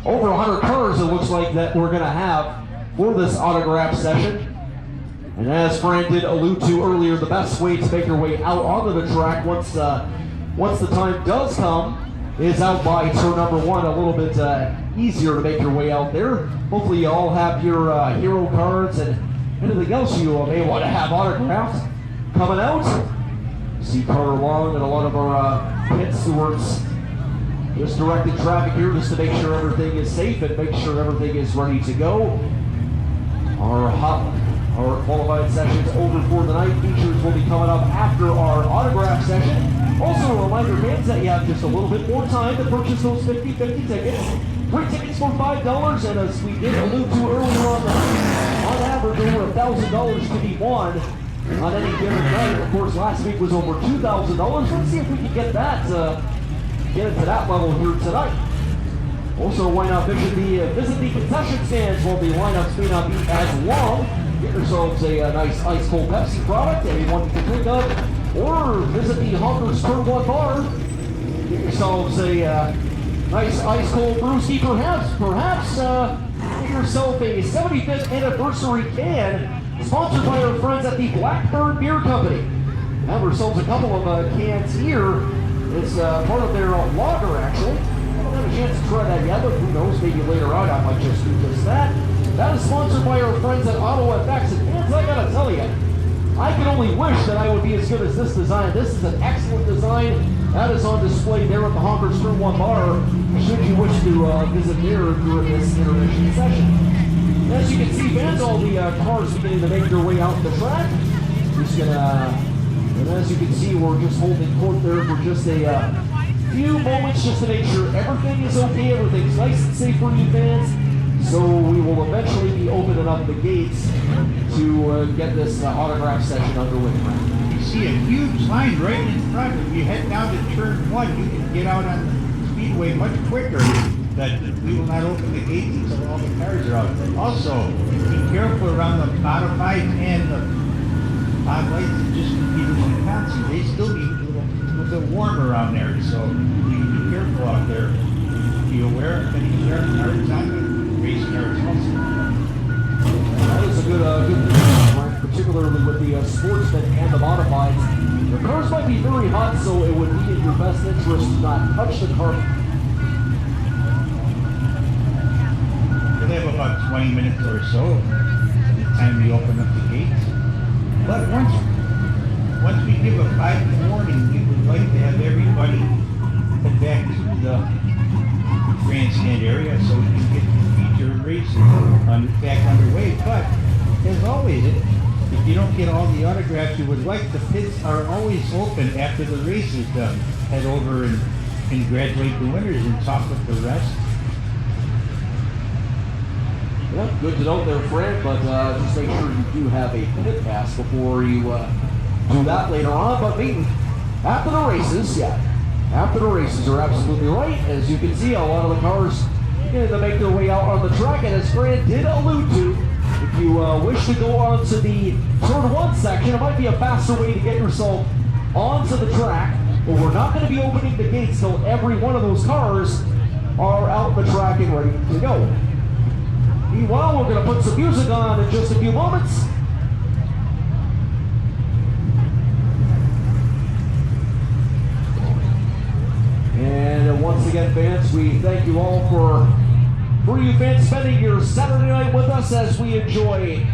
over 100 cars, it looks like, that we're going to have for this autograph session. And as Fran did allude to earlier, the best way to make your way out onto the track once the time does come is out by turn number 1. A little bit easier to make your way out there. Hopefully you all have your hero cards and anything else you may want to have autographed coming out. See Carter Long and a lot of our pit stewards just directing traffic here just to make sure everything is safe and make sure everything is ready to go. Our qualified sessions over for the night. Features will be coming up after our autograph session. Also a reminder, fans, that you have just a little bit more time to purchase those 50/50 tickets. 3 tickets for $5, and as we did allude to earlier on average over $1,000 to be won on any given night. Of course, last week was over $2,000. Let's see if we can get that, get it to that level here tonight. Also, why not visit the concession stands while the lineups may not be as long. Get yourselves a nice ice cold Pepsi product, anyone you can think of, or visit the Honkers Turn 1 bar. Get yourselves a nice ice cold brewski, perhaps get yourself a 75th anniversary can sponsored by our friends at the Blackbird Beer Company. Have ourselves a couple of cans here. It's part of their lager, actually. I haven't had a chance to try that yet, but who knows, maybe later on I might just do just that. That is sponsored by our friends at Auto FX, and fans, I gotta tell you, I can only wish that I would be as good as this design. This is an excellent design. That is on display there at the Honkers Turn 1 bar, should you wish to visit there during this intermission session. As you can see, fans, all the cars beginning to make their way out the track. Just gonna, and as you can see, we're just holding court there for just a few moments just to make sure everything is okay, everything's nice and safe for you fans. So we will eventually be opening up the gates to get this autograph session underway. You see a huge line right in front. If you head down to turn 1, you can get out on the speedway much quicker. That we will not open the gates until all the cars are out. Also, be careful around the modifieds and the modlites, just Peters and Patsy. They still be a little bit warm around there, so be careful out there. Be aware of any cars on the race cars also. That is a good thing, particularly with the sportsmen and the modifieds. The cars might be very hot, so it would be in your best interest to not touch the car. We'll have about 20 minutes or so by the time we open up the gates. But once we give a 5 warning, we would like to have everybody head back to the grandstand area so we can get the feature races back underway. But as always, if you don't get all the autographs you would like, the pits are always open after the race is done. Head over and congratulate the winners and talk with the rest. Yeah, good to know there, Fred, but just make sure you do have a pit pass before you do that later on. But maybe after the races, after the races, you're absolutely right. As you can see, a lot of the cars beginning to make their way out on the track, and as Fred did allude to, if you wish to go onto the turn 1 section, it might be a faster way to get yourself onto the track, but we're not going to be opening the gates till every one of those cars are out the track and ready to go. Meanwhile, we're going to put some music on in just a few moments. And once again, fans, we thank you all for you fans spending your Saturday night with us as we enjoy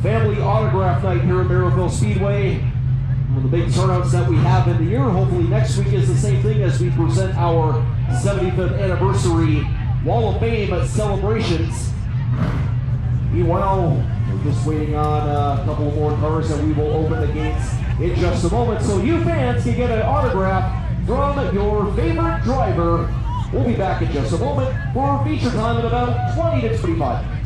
family autograph night here at Merrittville Speedway. One of the big turnouts that we have in the year. Hopefully next week is the same thing as we present our 75th anniversary Wall of Fame celebrations. Meanwhile, we're just waiting on a couple more cars and we will open the gates in just a moment so you fans can get an autograph from your favorite driver. We'll be back in just a moment for feature time in about 20 to 25 minutes.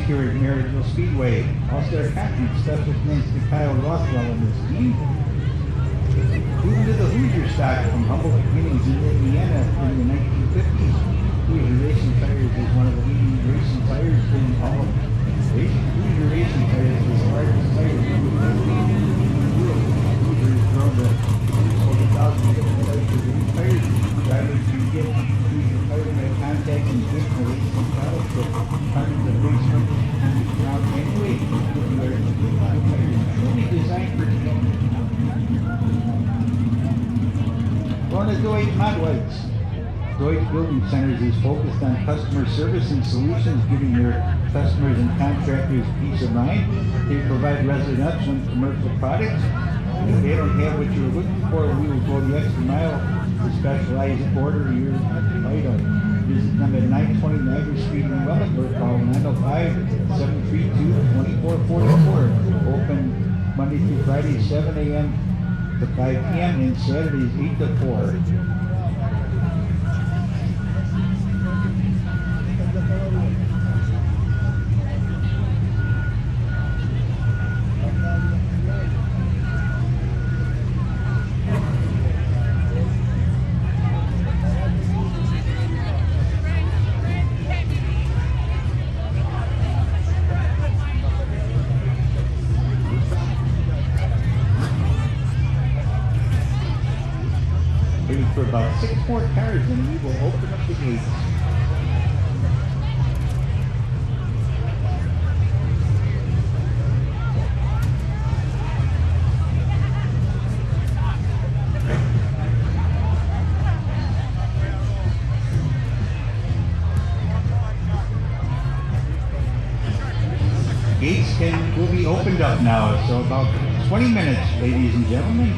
race here at Merrittville Speedway. All-Star captain, special thanks to Kyle Rothwell and his team. Moving to the Hoosierstock from humble beginnings in Indiana in the 1950s. Hoosier Racing Tires is one of the leading racing tires in all of racing. Hoosier Racing Tires is the largest tire in the world. Hoosier has grown to over 1,000 different types of race tires. Drivers can get Hoosier tires by contacting additional racing products that hundreds of race members around anyway. Hoosier tires only designed for one of Deutsch modlites. Deutsch Building Centers is focused on customer service and solutions, giving their customers and contractors peace of mind. They provide residential and commercial products. If they don't have what you're looking for, we will go the extra mile to specialize and order your item. Visit them at 920 Niagara Street in Wellington. Call 905-732-2444. Open Monday through Friday, 7 a.m. to 5 p.m. and Saturdays 8 to 4. Waiting for about 6 more cars and we will open up the gates. Gates will be opened up now, so about 20 minutes, ladies and gentlemen.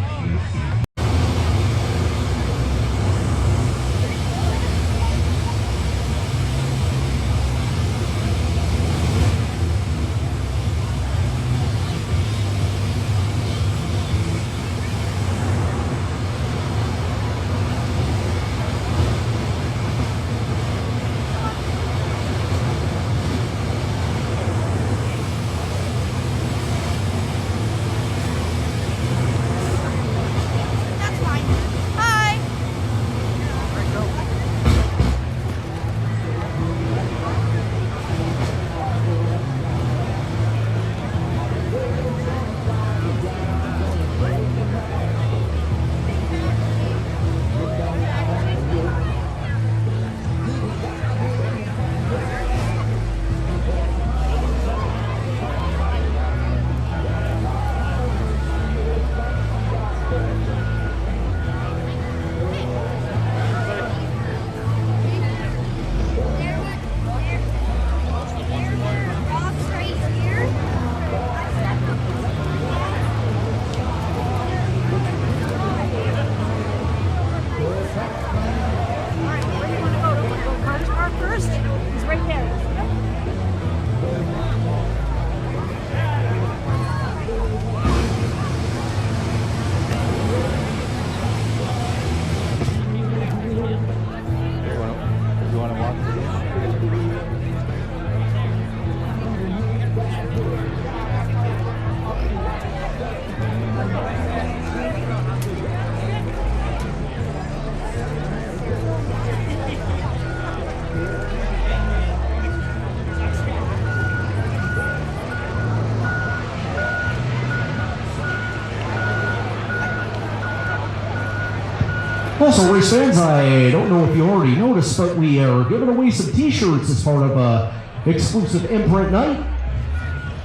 Also, race fans, I don't know if you already noticed, but we are giving away some t-shirts as part of a exclusive imprint night.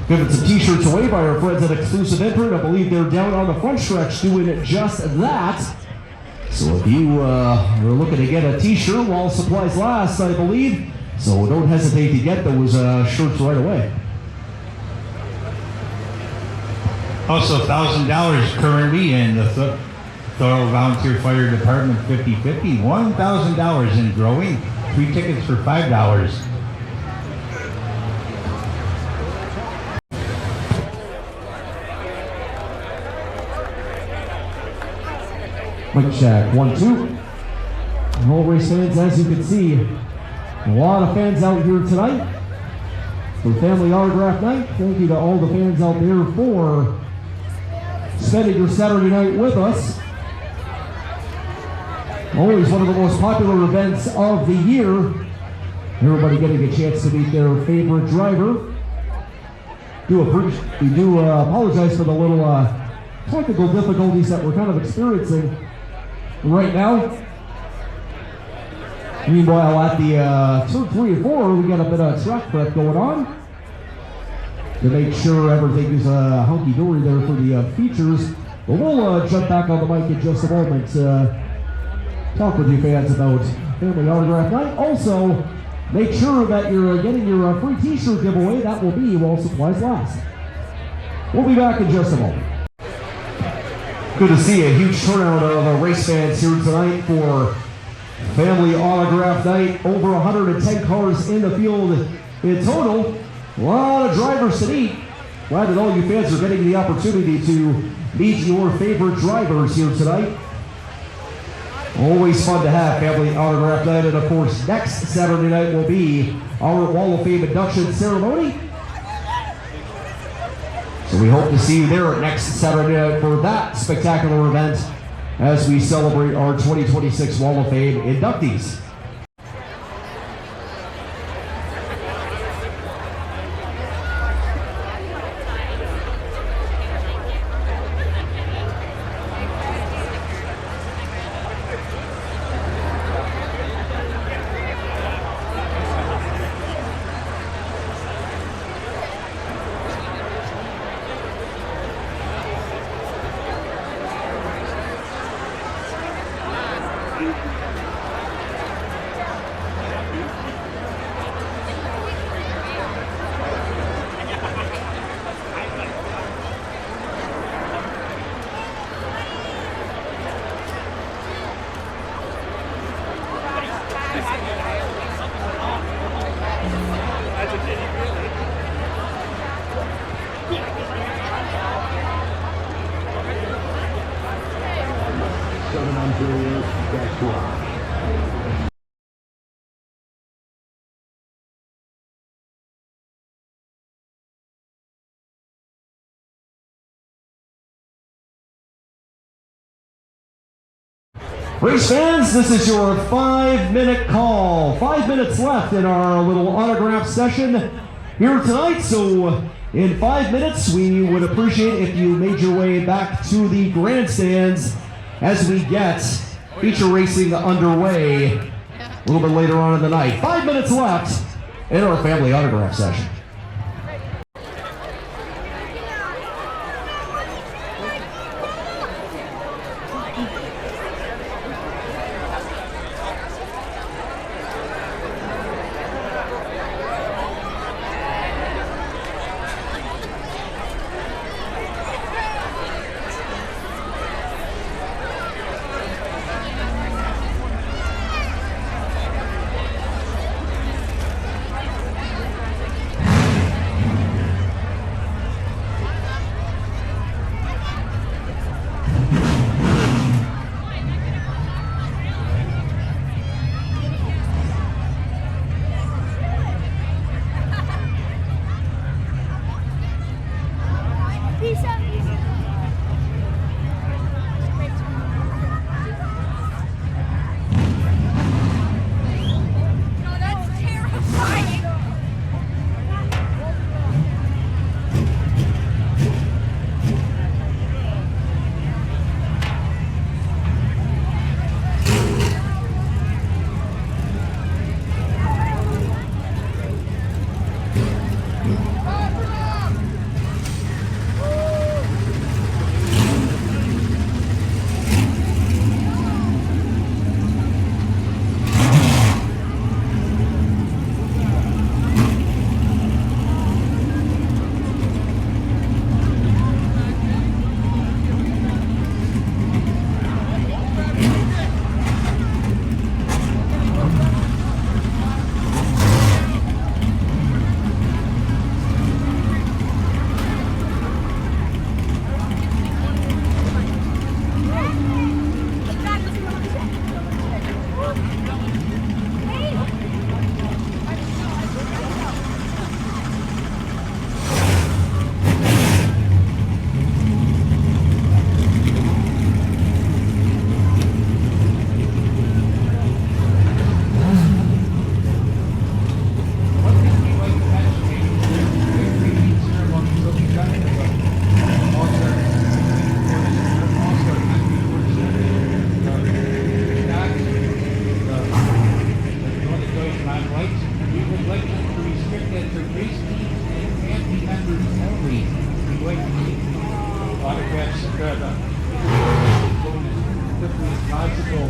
Giving some t-shirts away by our friends at Exclusive Imprint. I believe they're down on the front stretch doing just that. So if you are looking to get a t-shirt while supplies last, I believe, so don't hesitate to get those shirts right away. Also, $1,000 currently in the Thorough Volunteer Fire Department 50/50, $1,000 and growing. 3 tickets for $5. Mic check, 1, 2. All race fans, as you can see, a lot of fans out here tonight. for Family Autograph Night. Thank you to all the fans out there for spending your Saturday night with us. Always one of the most popular events of the year. Everybody getting a chance to meet their favorite driver. We do apologize for the little technical difficulties that we're kind of experiencing right now. Meanwhile, at the turn 3 and 4, we got a bit of track prep going on to make sure everything is hunky-dory there for the features. But we'll jump back on the mic in just a moment to talk with you fans about Family Autograph Night. Also, make sure that you're getting your free t-shirt giveaway. That will be while supplies last. We'll be back in just a moment. Good to see a huge turnout of race fans here tonight for Family Autograph Night. Over 110 cars in the field in total. A lot of drivers to meet. Glad that all you fans are getting the opportunity to meet your favorite drivers here tonight. Always fun to have Family Autograph Night, and of course next Saturday night will be our Wall of Fame induction ceremony. So we hope to see you there next Saturday night for that spectacular event as we celebrate our 2026 Wall of Fame inductees. Race fans, this is your 5-minute call. 5 minutes left in our little autograph session here tonight. So in 5 minutes, we would appreciate if you made your way back to the grandstands as we get feature racing underway a little bit later on in the night. 5 minutes left in our family autograph session. autographs, 50 yards ago.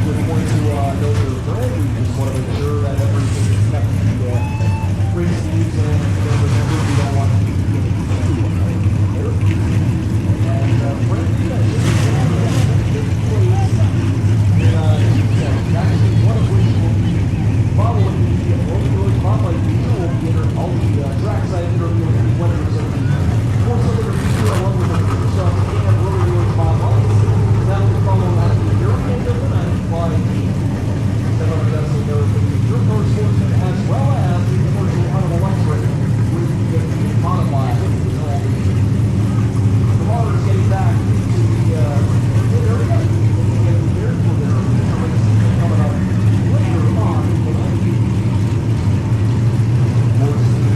Good point to note your friend. We just want to make sure that everything is kept to race needs and remember we don't want to be getting there. And Brent, you guys take place in actually one of which will be following the Brokerage modlite feature. Will be all the trackside interviewing the winners of the four-cylinder feature along with the streetstock and Brokerage modlite. That will follow after the European of the night by the 700 your car sportsman as well as the commercial out of electric with the modified. The car is getting back into the pit area. Getting prepared for their racing coming up later on the night. Towards the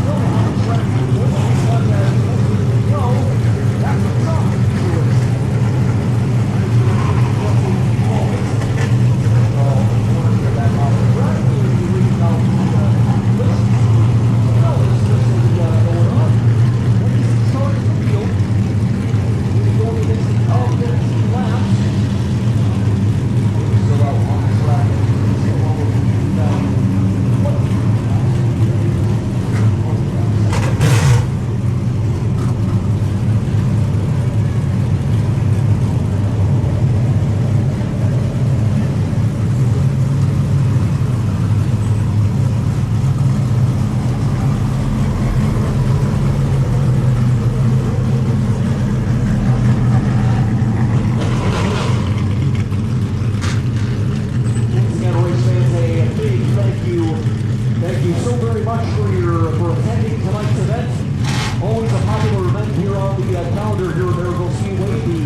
still on the track. That's the top. Thank you so very much for attending tonight's event. Always a popular event here on the calendar here at Merrittville Speedway, the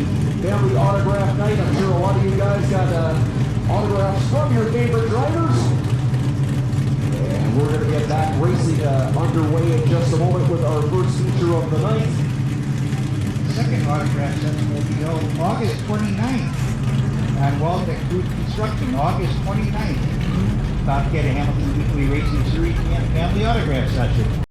family autograph night. I'm sure a lot of you guys got autographs from your favorite drivers. And we're going to get that racing underway in just a moment with our first feature of the night. Second autograph session will be held August 29th at Waldeck Cruise Construction, August 29th. Top Cat Hamilton Weekly Racing Series and Family Autograph Session.